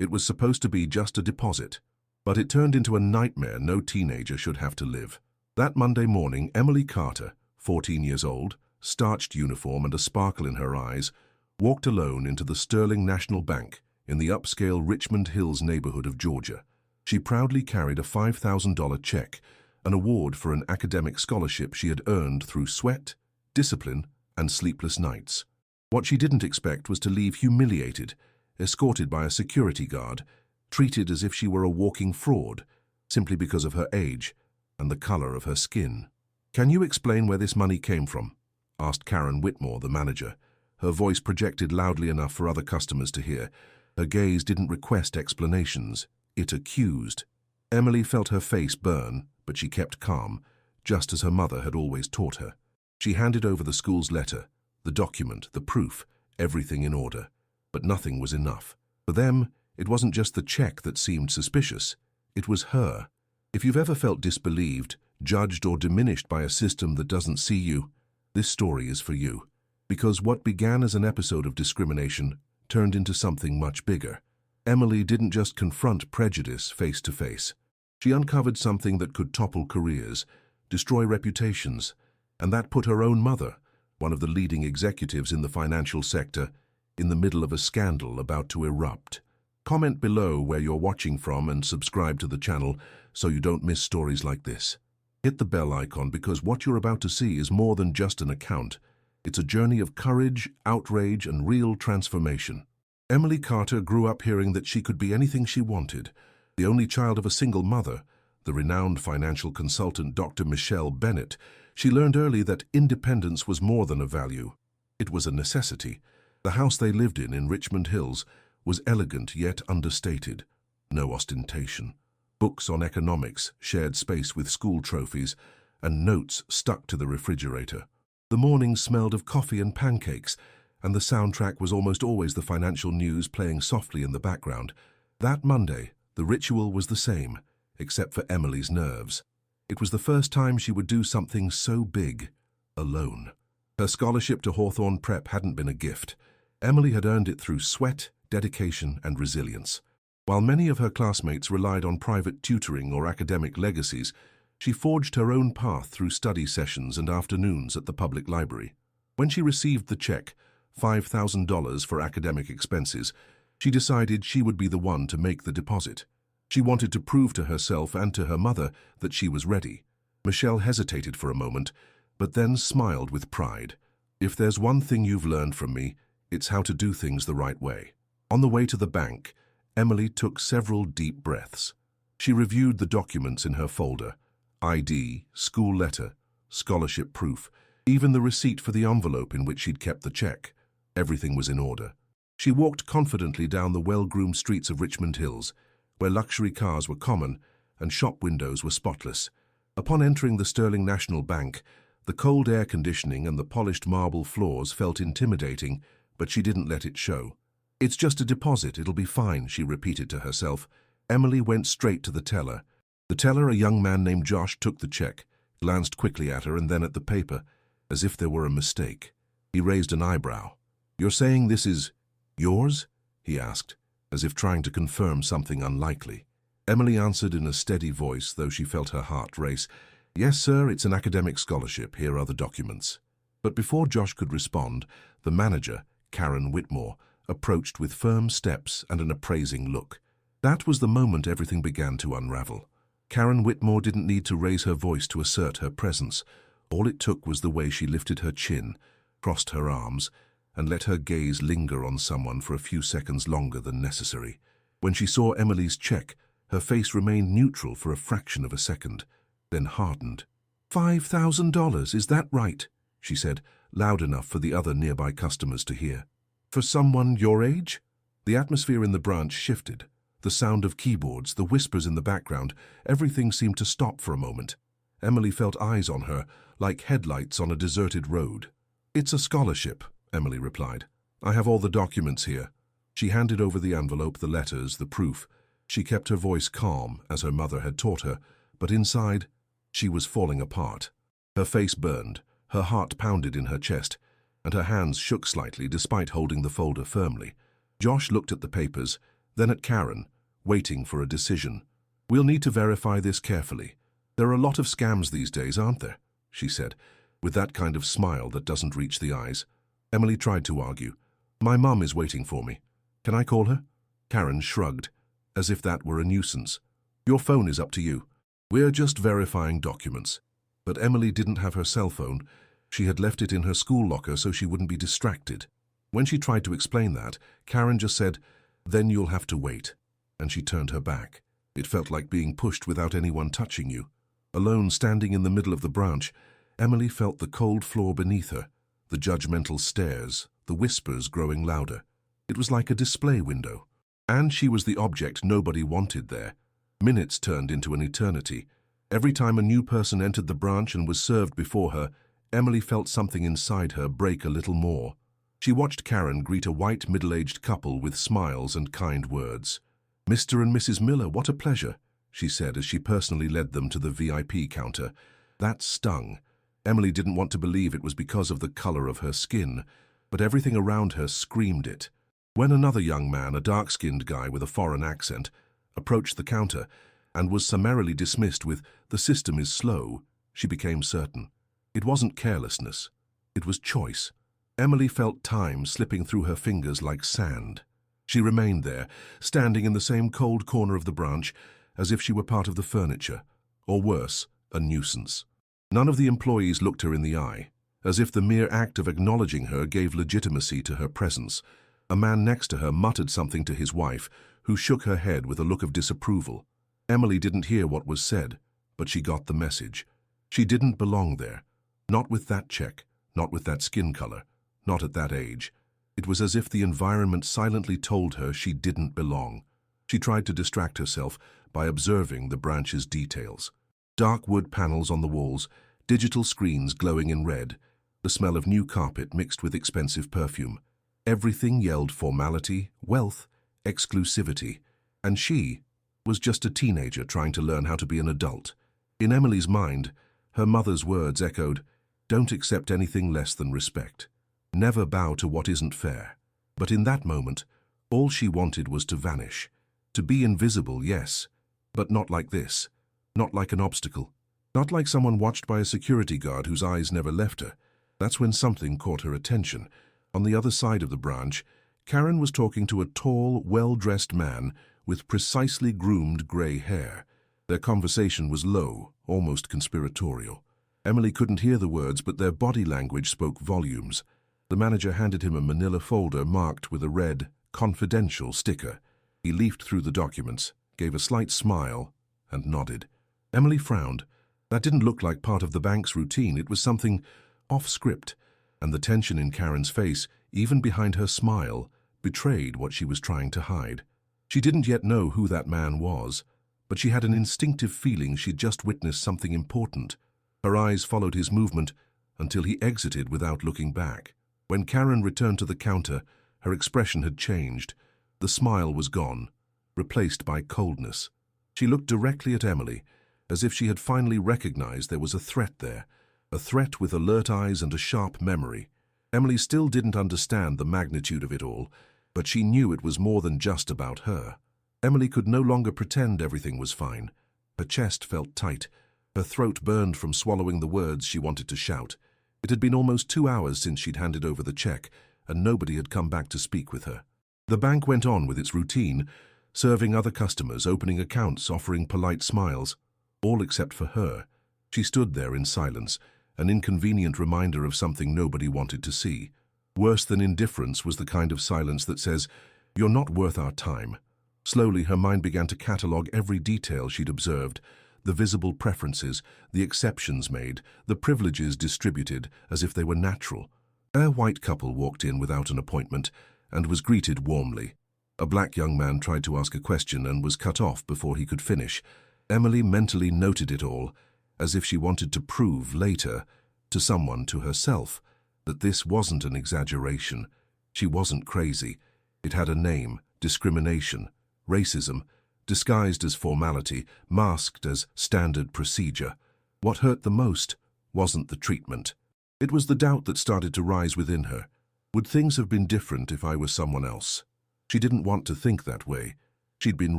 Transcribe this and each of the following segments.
It was supposed to be just a deposit, but it turned into a nightmare no teenager should have to live. That Monday morning, Emily Carter, 14 years old, starched uniform and a sparkle in her eyes, walked alone into the Sterling National Bank in the upscale Richmond Hills neighborhood of Georgia. She proudly carried a $5,000 check, an award for an academic scholarship she had earned through sweat, discipline, and sleepless nights. What she didn't expect was to leave humiliated, escorted by a security guard, treated as if she were a walking fraud, simply because of her age and the color of her skin. "Can you explain where this money came from?" asked Karen Whitmore, the manager. Her voice projected loudly enough for other customers to hear. Her gaze didn't request explanations, it accused. Emily felt her face burn, but she kept calm, just as her mother had always taught her. She handed over the school's letter, the document, the proof, everything in order. But nothing was enough. For them, it wasn't just the check that seemed suspicious. It was her. If you've ever felt disbelieved, judged or diminished by a system that doesn't see you, this story is for you. Because what began as an episode of discrimination turned into something much bigger. Emily didn't just confront prejudice face to face. She uncovered something that could topple careers, destroy reputations, and that put her own mother, one of the leading executives in the financial sector, in the middle of a scandal about to erupt. Comment below where you're watching from and subscribe to the channel so you don't miss stories like this. Hit the bell icon because what you're about to see is more than just an account. It's a journey of courage, outrage, and real transformation. Emily Carter grew up hearing that she could be anything she wanted. The only child of a single mother, the renowned financial consultant Dr. Michelle Bennett, she learned early that independence was more than a value. It was a necessity. The house they lived in Richmond Hills, was elegant yet understated. No ostentation. Books on economics shared space with school trophies, and notes stuck to the refrigerator. The mornings smelled of coffee and pancakes, and the soundtrack was almost always the financial news playing softly in the background. That Monday, the ritual was the same, except for Emily's nerves. It was the first time she would do something so big, alone. Her scholarship to Hawthorne Prep hadn't been a gift. Emily had earned it through sweat, dedication, and resilience. While many of her classmates relied on private tutoring or academic legacies, she forged her own path through study sessions and afternoons at the public library. When she received the check, $5,000 for academic expenses, she decided she would be the one to make the deposit. She wanted to prove to herself and to her mother that she was ready. Michelle hesitated for a moment, but then smiled with pride. "If there's one thing you've learned from me, it's how to do things the right way." On the way to the bank, Emily took several deep breaths. She reviewed the documents in her folder: ID, school letter, scholarship proof, even the receipt for the envelope in which she'd kept the check. Everything was in order. She walked confidently down the well-groomed streets of Richmond Hills, where luxury cars were common and shop windows were spotless. Upon entering the Sterling National Bank, the cold air conditioning and the polished marble floors felt intimidating, but she didn't let it show. "It's just a deposit, it'll be fine," she repeated to herself. Emily went straight to the teller. The teller, a young man named Josh, took the check, glanced quickly at her and then at the paper, as if there were a mistake. He raised an eyebrow. "You're saying this is yours?" he asked, as if trying to confirm something unlikely. Emily answered in a steady voice, though she felt her heart race. "Yes, sir, it's an academic scholarship. Here are the documents." But before Josh could respond, the manager, Karen Whitmore, approached with firm steps and an appraising look. That was the moment everything began to unravel. Karen Whitmore didn't need to raise her voice to assert her presence. All it took was the way she lifted her chin, crossed her arms, and let her gaze linger on someone for a few seconds longer than necessary. When she saw Emily's check, her face remained neutral for a fraction of a second, then hardened. $5,000, is that right?" she said, loud enough for the other nearby customers to hear. "For someone your age?" The atmosphere in the branch shifted. The sound of keyboards, the whispers in the background, everything seemed to stop for a moment. Emily felt eyes on her, like headlights on a deserted road. "It's a scholarship," Emily replied. "I have all the documents here." She handed over the envelope, the letters, the proof. She kept her voice calm, as her mother had taught her, but inside, she was falling apart. Her face burned, her heart pounded in her chest, and her hands shook slightly despite holding the folder firmly. Josh looked at the papers, then at Karen, waiting for a decision. "We'll need to verify this carefully. There are a lot of scams these days, aren't there?" she said, with that kind of smile that doesn't reach the eyes. Emily tried to argue. "My mum is waiting for me. Can I call her?" Karen shrugged, as if that were a nuisance. "Your phone is up to you. We're just verifying documents." But Emily didn't have her cell phone. She had left it in her school locker so she wouldn't be distracted. When she tried to explain that, Karen just said, "Then you'll have to wait," and she turned her back. It felt like being pushed without anyone touching you. Alone, standing in the middle of the branch, Emily felt the cold floor beneath her, the judgmental stares, the whispers growing louder. It was like a display window. And she was the object nobody wanted there. Minutes turned into an eternity. Every time a new person entered the branch and was served before her, Emily felt something inside her break a little more. She watched Karen greet a white middle-aged couple with smiles and kind words. "Mr. and Mrs. Miller, what a pleasure," she said as she personally led them to the VIP counter. That stung. Emily didn't want to believe it was because of the color of her skin, but everything around her screamed it. When another young man, a dark-skinned guy with a foreign accent, approached the counter and was summarily dismissed with, "The system is slow," she became certain. It wasn't carelessness. It was choice. Emily felt time slipping through her fingers like sand. She remained there, standing in the same cold corner of the branch, as if she were part of the furniture, or worse, a nuisance. None of the employees looked her in the eye, as if the mere act of acknowledging her gave legitimacy to her presence. A man next to her muttered something to his wife, who shook her head with a look of disapproval. Emily didn't hear what was said, but she got the message. She didn't belong there. Not with that check, not with that skin color, not at that age. It was as if the environment silently told her she didn't belong. She tried to distract herself by observing the branch's details. Dark wood panels on the walls, digital screens glowing in red, the smell of new carpet mixed with expensive perfume. Everything yelled formality, wealth, exclusivity, and she was just a teenager trying to learn how to be an adult. In Emily's mind, her mother's words echoed, "Don't accept anything less than respect. Never bow to what isn't fair." But in that moment, all she wanted was to vanish. To be invisible, yes, but not like this. Not like an obstacle. Not like someone watched by a security guard whose eyes never left her. That's when something caught her attention. On the other side of the branch, Karen was talking to a tall, well-dressed man with precisely groomed grey hair. Their conversation was low, almost conspiratorial. Emily couldn't hear the words, but their body language spoke volumes. The manager handed him a manila folder marked with a red, confidential sticker. He leafed through the documents, gave a slight smile, and nodded. Emily frowned. That didn't look like part of the bank's routine. It was something off-script, and the tension in Karen's face, even behind her smile, betrayed what she was trying to hide. She didn't yet know who that man was, but she had an instinctive feeling she'd just witnessed something important. Her eyes followed his movement until he exited without looking back. When Karen returned to the counter, her expression had changed. The smile was gone, replaced by coldness. She looked directly at Emily, as if she had finally recognized there was a threat there, a threat with alert eyes and a sharp memory. Emily still didn't understand the magnitude of it all, but she knew it was more than just about her. Emily could no longer pretend everything was fine. Her chest felt tight. Her throat burned from swallowing the words she wanted to shout. It had been almost 2 hours since she'd handed over the check, and nobody had come back to speak with her. The bank went on with its routine, serving other customers, opening accounts, offering polite smiles. All except for her. She stood there in silence, an inconvenient reminder of something nobody wanted to see. Worse than indifference was the kind of silence that says, "You're not worth our time." Slowly, her mind began to catalogue every detail she'd observed, the visible preferences, the exceptions made, the privileges distributed as if they were natural. A white couple walked in without an appointment and was greeted warmly. A black young man tried to ask a question and was cut off before he could finish. Emily mentally noted it all, as if she wanted to prove later, to someone, to herself, that this wasn't an exaggeration. She wasn't crazy. It had a name: discrimination, racism, disguised as formality, masked as standard procedure. What hurt the most wasn't the treatment. It was the doubt that started to rise within her. Would things have been different if I were someone else? She didn't want to think that way. She'd been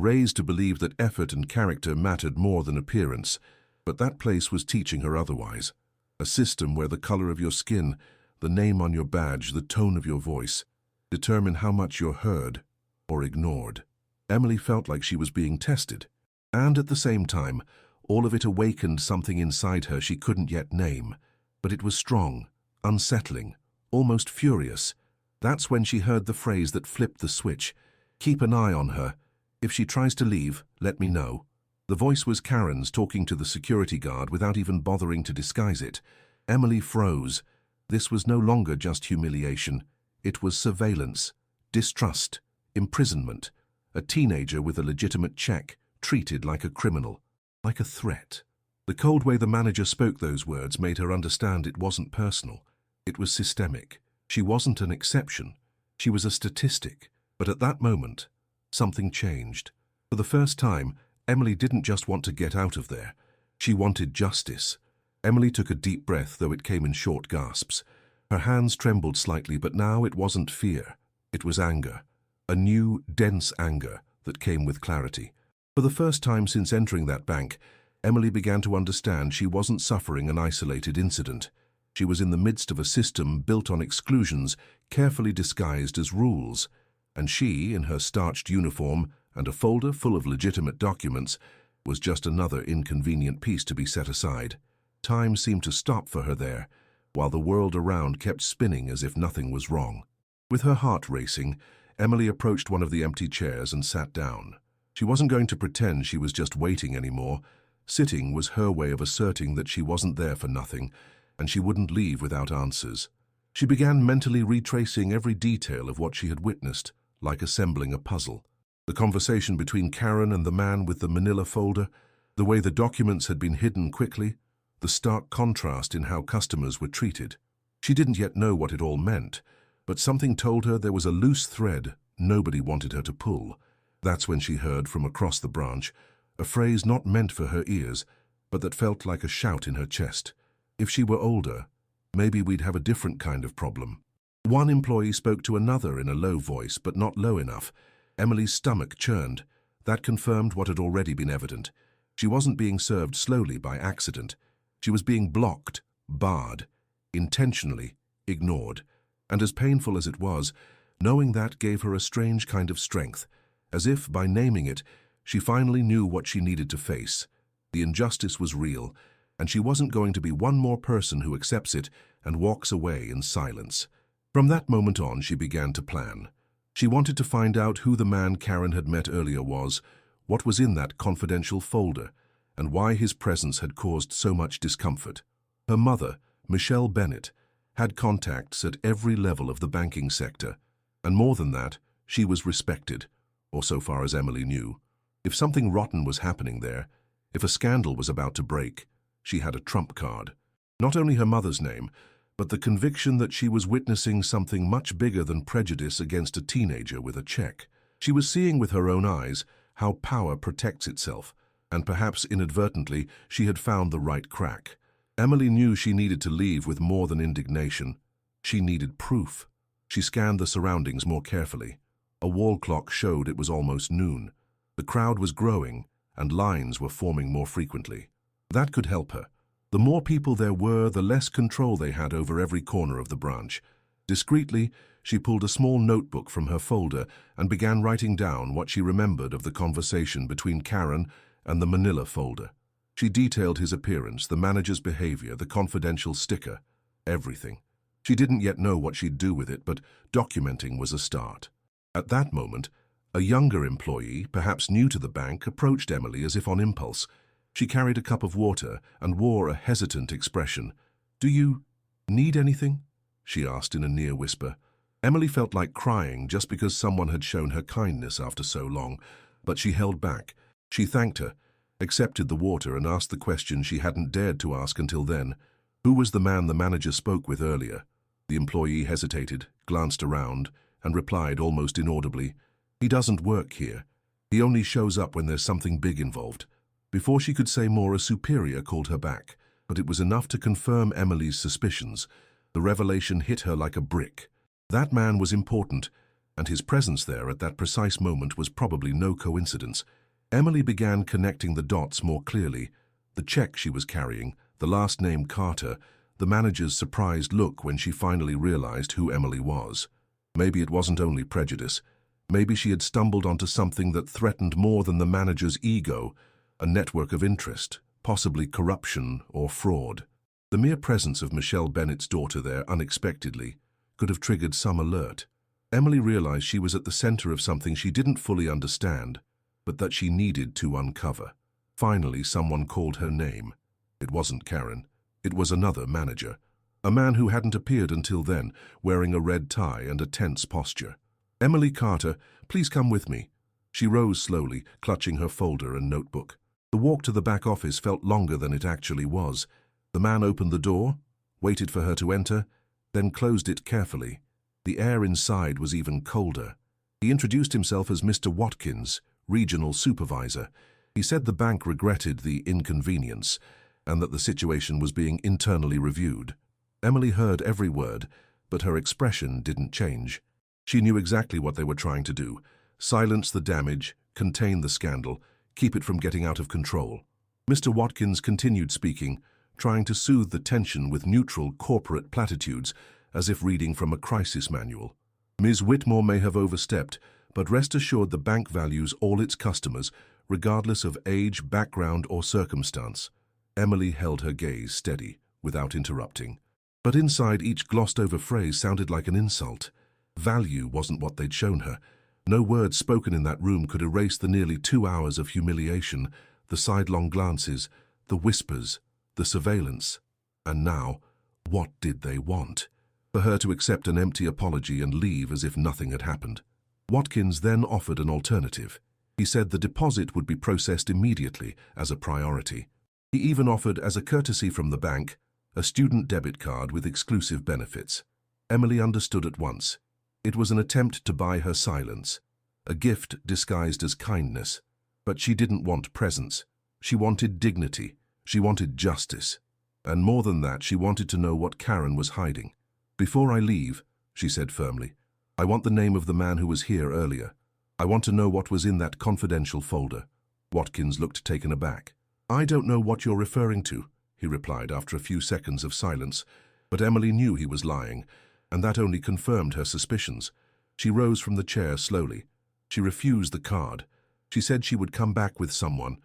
raised to believe that effort and character mattered more than appearance, but that place was teaching her otherwise. A system where the color of your skin, the name on your badge, the tone of your voice, determine how much you're heard or ignored. Emily felt like she was being tested, and at the same time, all of it awakened something inside her she couldn't yet name. But it was strong, unsettling, almost furious. That's when she heard the phrase that flipped the switch. "Keep an eye on her. If she tries to leave, let me know." The voice was Karen's, talking to the security guard without even bothering to disguise it. Emily froze. This was no longer just humiliation. It was surveillance, distrust, imprisonment. A teenager with a legitimate check, treated like a criminal, like a threat. The cold way the manager spoke those words made her understand it wasn't personal. It was systemic. She wasn't an exception. She was a statistic. But at that moment, something changed. For the first time, Emily didn't just want to get out of there. She wanted justice. Emily took a deep breath, though it came in short gasps. Her hands trembled slightly, but now it wasn't fear. It was anger. A new, dense anger that came with clarity. For the first time since entering that bank, Emily began to understand she wasn't suffering an isolated incident. She was in the midst of a system built on exclusions, carefully disguised as rules. And she, in her starched uniform and a folder full of legitimate documents, was just another inconvenient piece to be set aside. Time seemed to stop for her there, while the world around kept spinning as if nothing was wrong. With her heart racing, Emily approached one of the empty chairs and sat down. She wasn't going to pretend she was just waiting anymore. Sitting was her way of asserting that she wasn't there for nothing, and she wouldn't leave without answers. She began mentally retracing every detail of what she had witnessed, like assembling a puzzle. The conversation between Karen and the man with the manila folder, the way the documents had been hidden quickly, the stark contrast in how customers were treated. She didn't yet know what it all meant, but something told her there was a loose thread nobody wanted her to pull. That's when she heard from across the branch a phrase not meant for her ears, but that felt like a shout in her chest. "If she were older, maybe we'd have a different kind of problem." One employee spoke to another in a low voice, but not low enough. Emily's stomach churned. That confirmed what had already been evident. She wasn't being served slowly by accident. She was being blocked, barred, intentionally ignored. And as painful as it was, knowing that gave her a strange kind of strength, as if, by naming it, she finally knew what she needed to face. The injustice was real, and she wasn't going to be one more person who accepts it and walks away in silence. From that moment on, she began to plan. She wanted to find out who the man Karen had met earlier was, what was in that confidential folder, and why his presence had caused so much discomfort. Her mother, Michelle Bennett, had contacts at every level of the banking sector, and more than that, she was respected, or so far as Emily knew. If something rotten was happening there, if a scandal was about to break, she had a trump card. Not only her mother's name, but the conviction that she was witnessing something much bigger than prejudice against a teenager with a check. She was seeing with her own eyes how power protects itself, and perhaps inadvertently she had found the right crack. Emily knew she needed to leave with more than indignation. She needed proof. She scanned the surroundings more carefully. A wall clock showed it was almost noon. The crowd was growing, and lines were forming more frequently. That could help her. The more people there were, the less control they had over every corner of the branch. Discreetly, she pulled a small notebook from her folder and began writing down what she remembered of the conversation between Karen and the manila folder. She detailed his appearance, the manager's behavior, the confidential sticker, everything. She didn't yet know what she'd do with it, but documenting was a start. At that moment, a younger employee, perhaps new to the bank, approached Emily as if on impulse. She carried a cup of water and wore a hesitant expression. "Do you need anything?" she asked in a near whisper. Emily felt like crying just because someone had shown her kindness after so long, but she held back. She thanked her, accepted the water, and asked the question she hadn't dared to ask until then. Who was the man the manager spoke with earlier? The employee hesitated, glanced around, and replied almost inaudibly, "He doesn't work here. He only shows up when there's something big involved." Before she could say more, a superior called her back, but it was enough to confirm Emily's suspicions. The revelation hit her like a brick. That man was important, and his presence there at that precise moment was probably no coincidence. Emily began connecting the dots more clearly. The check she was carrying, the last name Carter, the manager's surprised look when she finally realized who Emily was. Maybe it wasn't only prejudice. Maybe she had stumbled onto something that threatened more than the manager's ego, a network of interest, possibly corruption or fraud. The mere presence of Michelle Bennett's daughter there unexpectedly could have triggered some alert. Emily realized she was at the center of something she didn't fully understand, but that she needed to uncover. Finally, someone called her name. It wasn't Karen. It was another manager, a man who hadn't appeared until then, wearing a red tie and a tense posture. "Emily Carter, please come with me." She rose slowly, clutching her folder and notebook. The walk to the back office felt longer than it actually was. The man opened the door, waited for her to enter, then closed it carefully. The air inside was even colder. He introduced himself as Mr. Watkins, regional supervisor. He said the bank regretted the inconvenience and that the situation was being internally reviewed. Emily heard every word, but her expression didn't change. She knew exactly what they were trying to do: silence the damage, contain the scandal, keep it from getting out of control. Mr. Watkins continued speaking, trying to soothe the tension with neutral corporate platitudes, as if reading from a crisis manual. "Ms. Whitmore may have overstepped, but rest assured the bank values all its customers, regardless of age, background, or circumstance." Emily held her gaze steady, without interrupting. But inside, each glossed-over phrase sounded like an insult. Value wasn't what they'd shown her. No words spoken in that room could erase the nearly 2 hours of humiliation, the sidelong glances, the whispers, the surveillance. And now, what did they want? For her to accept an empty apology and leave as if nothing had happened. Watkins then offered an alternative. He said the deposit would be processed immediately as a priority. He even offered, as a courtesy from the bank, a student debit card with exclusive benefits. Emily understood at once. It was an attempt to buy her silence, a gift disguised as kindness. But she didn't want presents. She wanted dignity. She wanted justice. And more than that, she wanted to know what Karen was hiding. "Before I leave," she said firmly, "I want the name of the man who was here earlier. I want to know what was in that confidential folder." Watkins looked taken aback. "I don't know what you're referring to," he replied after a few seconds of silence, but Emily knew he was lying, and that only confirmed her suspicions. She rose from the chair slowly. She refused the card. She said she would come back with someone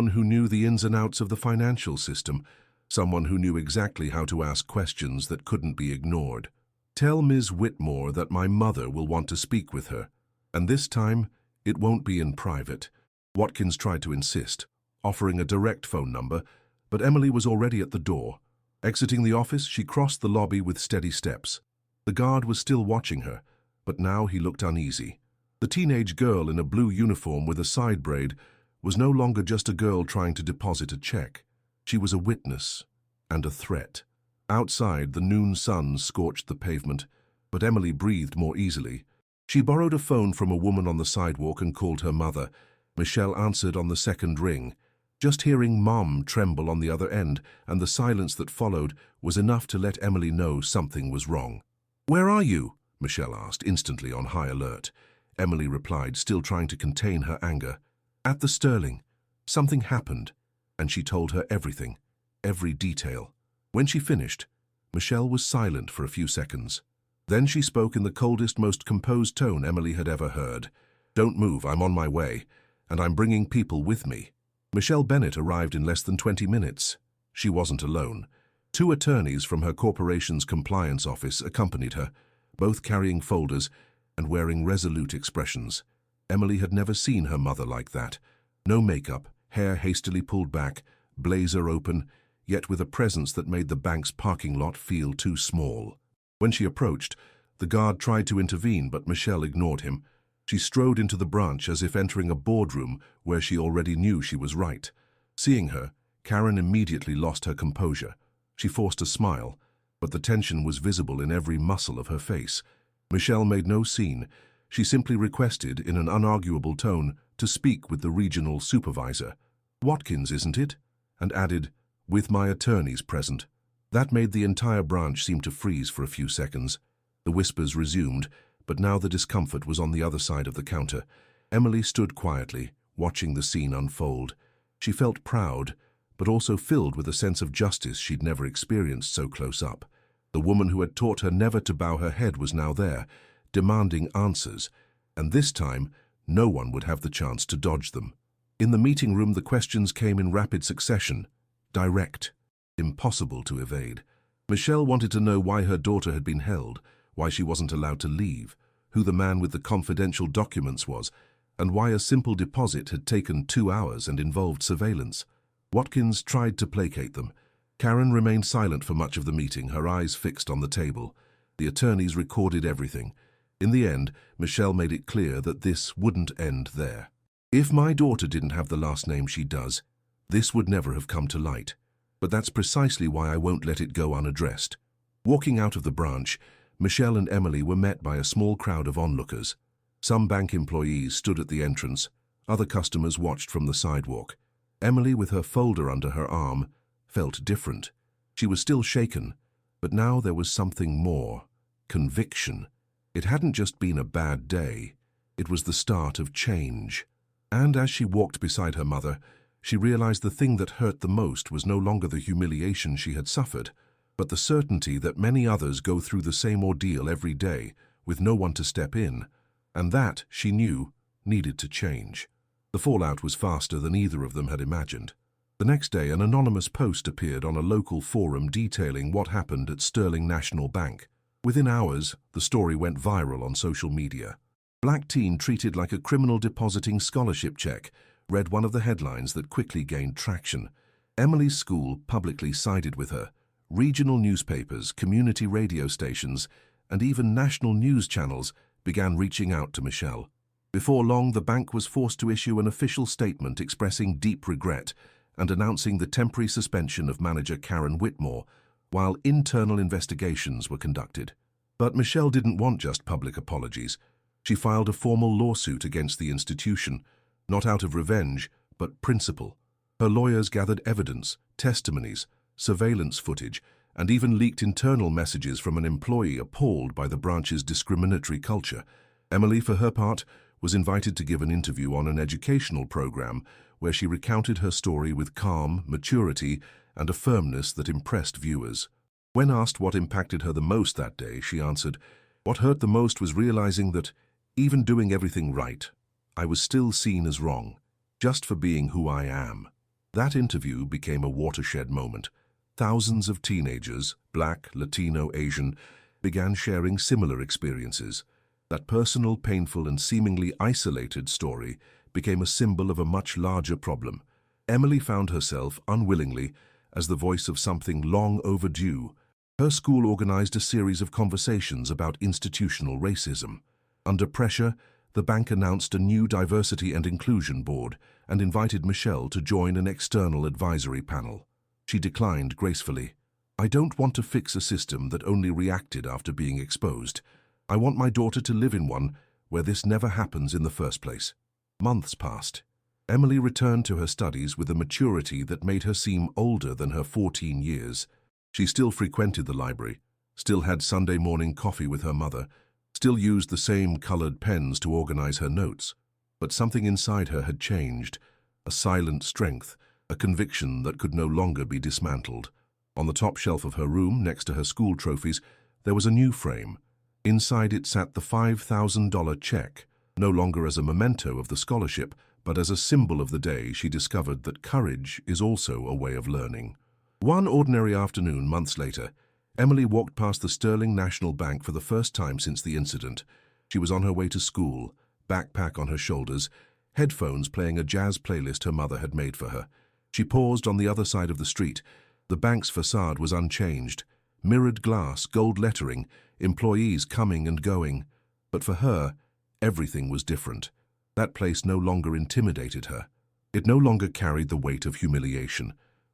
who knew the ins and outs of the financial system, someone who knew exactly how to ask questions that couldn't be ignored. "Tell Ms. Whitmore that my mother will want to speak with her, and this time it won't be in private." Watkins tried to insist, offering a direct phone number, but Emily was already at the door. Exiting the office, she crossed the lobby with steady steps. The guard was still watching her, but now he looked uneasy. The teenage girl in a blue uniform with a side braid was no longer just a girl trying to deposit a check. She was a witness and a threat. Outside, the noon sun scorched the pavement, but Emily breathed more easily. She borrowed a phone from a woman on the sidewalk and called her mother. Michelle answered on the second ring. Just hearing Mom tremble on the other end and the silence that followed was enough to let Emily know something was wrong. "Where are you?" Michelle asked, instantly on high alert. Emily replied, still trying to contain her anger. "At the Sterling. Something happened." And she told her everything, every detail. When she finished, Michelle was silent for a few seconds. Then she spoke in the coldest, most composed tone Emily had ever heard. "Don't move, I'm on my way, and I'm bringing people with me." Michelle Bennett arrived in less than 20 minutes. She wasn't alone. 2 attorneys from her corporation's compliance office accompanied her, both carrying folders and wearing resolute expressions. Emily had never seen her mother like that. No makeup, hair hastily pulled back, blazer open, yet with a presence that made the bank's parking lot feel too small. When she approached, the guard tried to intervene, but Michelle ignored him. She strode into the branch as if entering a boardroom where she already knew she was right. Seeing her, Karen immediately lost her composure. She forced a smile, but the tension was visible in every muscle of her face. Michelle made no scene. She simply requested, in an unarguable tone, to speak with the regional supervisor. "Watkins, isn't it?" And added, "With my attorneys present." That made the entire branch seem to freeze for a few seconds. The whispers resumed, but now the discomfort was on the other side of the counter. Emily stood quietly, watching the scene unfold. She felt proud, but also filled with a sense of justice she'd never experienced so close up. The woman who had taught her never to bow her head was now there, demanding answers, and this time, no one would have the chance to dodge them. In the meeting room, the questions came in rapid succession, direct, impossible to evade. Michelle wanted to know why her daughter had been held, why she wasn't allowed to leave, who the man with the confidential documents was, and why a simple deposit had taken 2 hours and involved surveillance. Watkins tried to placate them. Karen remained silent for much of the meeting, her eyes fixed on the table. The attorneys recorded everything. In the end, Michelle made it clear that this wouldn't end there. If my daughter didn't have the last name she does, this would never have come to light. But that's precisely why I won't let it go unaddressed. Walking out of the branch, Michelle and Emily were met by a small crowd of onlookers. Some bank employees stood at the entrance. Other customers watched from the sidewalk. Emily, with her folder under her arm, felt different. She was still shaken, but now there was something more. Conviction. It hadn't just been a bad day. It was the start of change. And as she walked beside her mother, she realized the thing that hurt the most was no longer the humiliation she had suffered, but the certainty that many others go through the same ordeal every day with no one to step in, and that, she knew, needed to change. The fallout was faster than either of them had imagined. The next day, an anonymous post appeared on a local forum detailing what happened at Sterling National Bank. Within hours, the story went viral on social media. "Black teen treated like a criminal depositing scholarship check," read one of the headlines that quickly gained traction. Emily's school publicly sided with her. Regional newspapers, community radio stations, and even national news channels began reaching out to Michelle. Before long, the bank was forced to issue an official statement expressing deep regret and announcing the temporary suspension of manager Karen Whitmore, while internal investigations were conducted. But Michelle didn't want just public apologies. She filed a formal lawsuit against the institution, not out of revenge, but principle. Her lawyers gathered evidence, testimonies, surveillance footage, and even leaked internal messages from an employee appalled by the branch's discriminatory culture. Emily, for her part, was invited to give an interview on an educational program where she recounted her story with calm, maturity, and a firmness that impressed viewers. When asked what impacted her the most that day, she answered, "What hurt the most was realizing that, even doing everything right, I was still seen as wrong, just for being who I am." That interview became a watershed moment. Thousands of teenagers, Black, Latino, Asian, began sharing similar experiences. That personal, painful, and seemingly isolated story became a symbol of a much larger problem. Emily found herself, unwillingly, as the voice of something long overdue. Her school organized a series of conversations about institutional racism. Under pressure, the bank announced a new diversity and inclusion board and invited Michelle to join an external advisory panel. She declined gracefully. "I don't want to fix a system that only reacted after being exposed. I want my daughter to live in one where this never happens in the first place." Months passed. Emily returned to her studies with a maturity that made her seem older than her 14 years. She still frequented the library, still had Sunday morning coffee with her mother, still used the same colored pens to organize her notes. But something inside her had changed, a silent strength, a conviction that could no longer be dismantled. On the top shelf of her room, next to her school trophies, there was a new frame. Inside it sat the $5,000 check, no longer as a memento of the scholarship, but as a symbol of the day she discovered that courage is also a way of learning. One ordinary afternoon, months later, Emily walked past the Sterling National Bank for the first time since the incident. She was on her way to school, backpack on her shoulders, headphones playing a jazz playlist her mother had made for her. She paused on the other side of the street. The bank's facade was unchanged. Mirrored glass, gold lettering, employees coming and going. But for her, everything was different. That place no longer intimidated her. It no longer carried the weight of humiliation.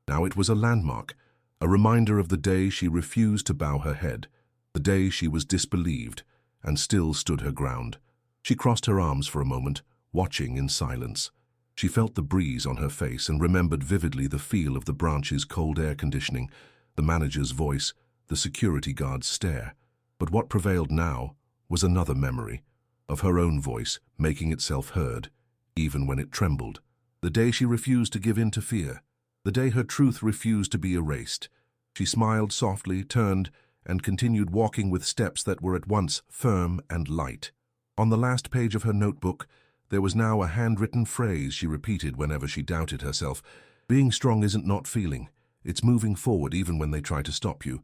Now it was a landmark, a reminder of the day she refused to bow her head, the day she was disbelieved and still stood her ground. She crossed her arms for a moment, watching in silence. She felt the breeze on her face and remembered vividly the feel of the branch's cold air conditioning, the manager's voice, the security guard's stare. But what prevailed now was another memory of her own voice making itself heard, even when it trembled. The day she refused to give in to fear. The day her truth refused to be erased. She smiled softly, turned, and continued walking with steps that were at once firm and light. On the last page of her notebook, there was now a handwritten phrase she repeated whenever she doubted herself. Being strong isn't not feeling. It's moving forward even when they try to stop you.